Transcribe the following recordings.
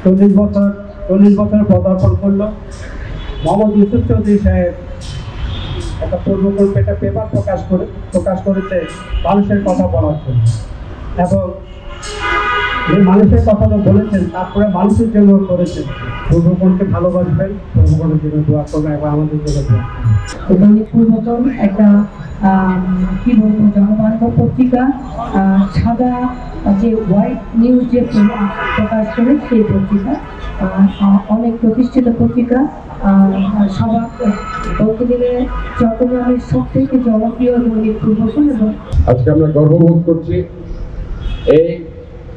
পূর্বকোণ 40 বছর পদার্পণ করলো। মোহাম্মদ ইউসুফ চৌধুরী সাহেব একটা পূর্বকোণ পেপার প্রকাশ করেছে মানুষের কথা বলার জন্য, এবং এই মানুষের কথা তো বলেছেন, তারপরে মানুষের জন্য করেছেন। পূর্বকোণকে ভালোবাসবেন, পূর্বকোণের জন্য দোয়া করবেন এবং আমাদের জন্য দোয়া করবেন। পূর্বকোণ একটা কি বলবো জনবান্ধব পত্রিকা, সাদা যে হোয়াইট নিউজ যে প্রকাশ করে সেই পত্রিকা, অনেক প্রতিষ্ঠিত পত্রিকা। সবার বলতে গেলে চট্টগ্রামের সব থেকে জনপ্রিয় দৈনিক পূর্বকোণ। এবং আজকে আমরা গর্ববোধ করছি এই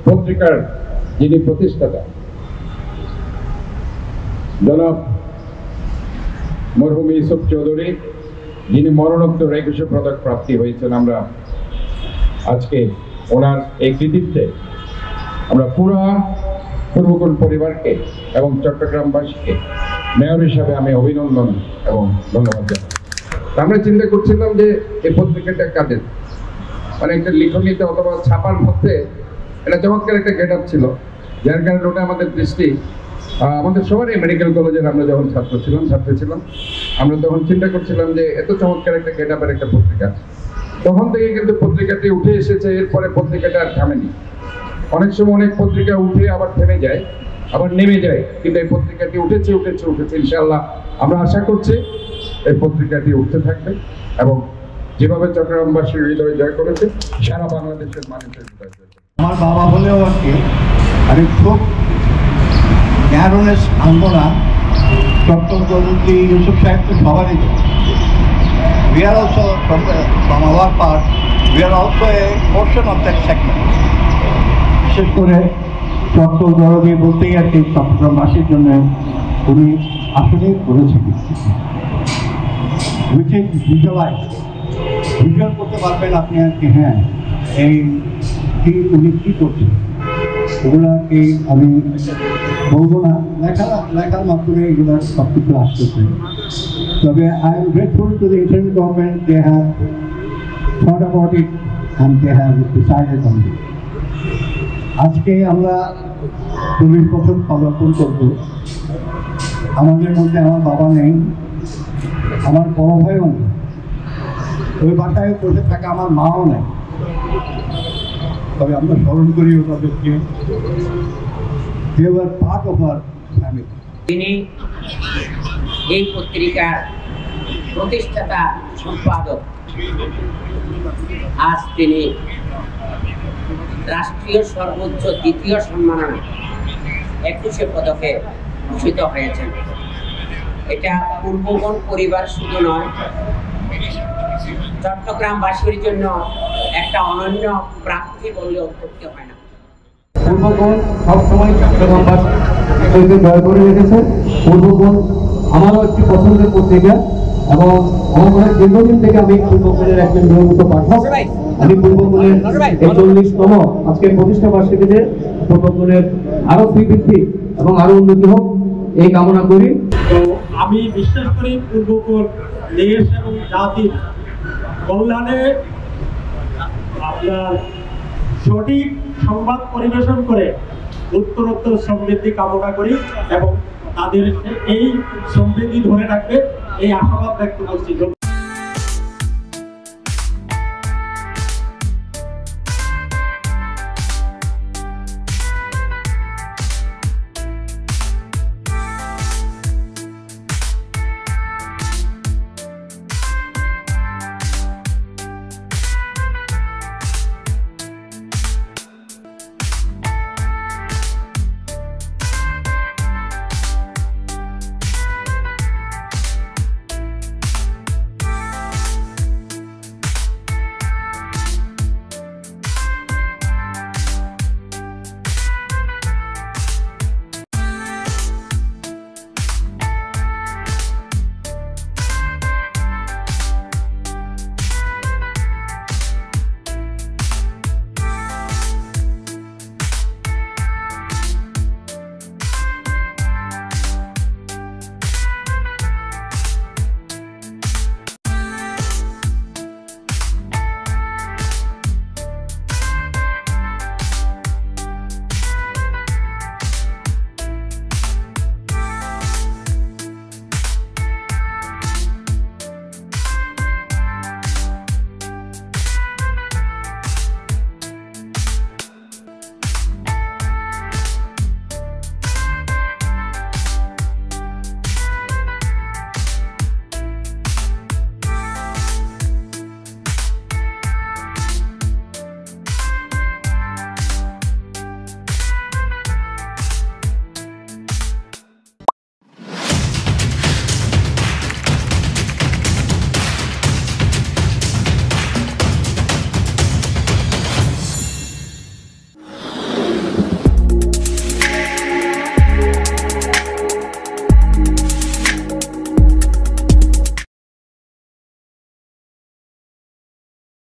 পত্রিকার যিনি প্রতিষ্ঠাতা জনাব মরহুম ইউসুফ চৌধুরী, যিনি মরণোত্তর 21 পদক প্রাপ্তি হয়েছেন। আমরা আজকে ওনার এই কৃতিত্বে আমরা পুরো পূর্বকোণ পরিবারকে এবং চট্টগ্রামবাসীকে মেয়র হিসাবে আমি অভিনন্দন এবং ধন্যবাদ জানাই। আমরা চিন্তা করছিলাম যে এই পত্রিকাটা কাদের, মানে একটা লিখনীতে অথবা ছাপার মধ্যে এটা চমৎকার একটা গেট আপ ছিল, যার কারণে ওটা আমাদের দৃষ্টি আমাদের সবারই মেডিকেল কলেজের আমরা যখন ছাত্র ছিলাম আমরা তখন চিন্তা করছিলাম যে এত চমৎকার একটা গেট আপের একটা পত্রিকা। তখন থেকে কিন্তু পত্রিকাটি উঠে এসেছে, এরপরে পত্রিকাটা আর থামেনি। অনেক সময় অনেক পত্রিকা উঠে আবার থেমে যায়, আবার নেমে যায়, কিন্তু এই পত্রিকাটি উঠেছে। ইনশাআল্লাহ আমরা আশা করছি এই পত্রিকাটি উঠতে থাকবে এবং যেভাবে চট্টগ্রামবাসীর হৃদয় জয় করেছে সারা বাংলাদেশের মানুষের হৃদয় জয় করেছে। আমার বাবা হলেও আর কি আমি খুব ন্যারোনেস আনবো না। চট্টগ্রামী ইউসুফ সাহেব তো সবারই, we are also from our part we are also a portion of that segment। বিশেষ করে চট্টগ্রামী বলতেই আর কি চট্টগ্রামবাসীর জন্য উনি আসলে করেছেন, ভিজুয়াল করতে পারবেন আপনি আর কি। হ্যাঁ, এই উনি কী করছেন ওগুলা কি আমি বলবো না, লেখার মাধ্যমে এগুলো সব কিছু আসতেছে। তবে I am grateful to the interim government, they have thought about it and they have decided on it. আজকে আমরা 40 বছর পদার্পণ করব। আমাদের মধ্যে আমার বাবা নেই, আমার বড় ভাইও নেই, ওই বাসায় বসে থাকা আমার মাও নেই, তবে আমরা স্মরণ করি তাদেরকে। They were part of our family। তিনি এই পত্রিকার প্রতিষ্ঠাতা সম্পাদক। আজ তিনি রাষ্ট্রীয় সর্বোচ্চ দ্বিতীয় সম্মাননা 21 পদকে ভূষিত হয়েছেন। এটা পূর্বকোণ পরিবার শুধু নয়, চট্টগ্রামবাসীর জন্য একটা অনন্য প্রাপ্তি বললে অত্যুক্তি হয় না। পূর্বকোণ সবসময় চট্টগ্রামবাসীকে জয় করে রেখেছে। পূর্বকোণ আমারও একটি পছন্দের পত্রিকা এবং আমার মনে হয় দীর্ঘদিন থেকে আমি পূর্বকোণের একজন নিয়মিত পাঠক। আমি পূর্বকোণের 41তম আজকে প্রতিষ্ঠা বার্ষিকীতে পূর্বকোণের আরো বৃদ্ধি এবং আরো উন্নতি হোক এই কামনা করি। তো আমি বিশ্বাস করি পূর্বকোণ দেশ এবং জাতির কল্যাণে আপনার সঠিক সংবাদ পরিবেশন করে উত্তরোত্তর সমৃদ্ধি কামনা করি এবং তাদের এই সমৃদ্ধি ধরে রাখবে এই আশাবাদ ব্যক্ত করছি।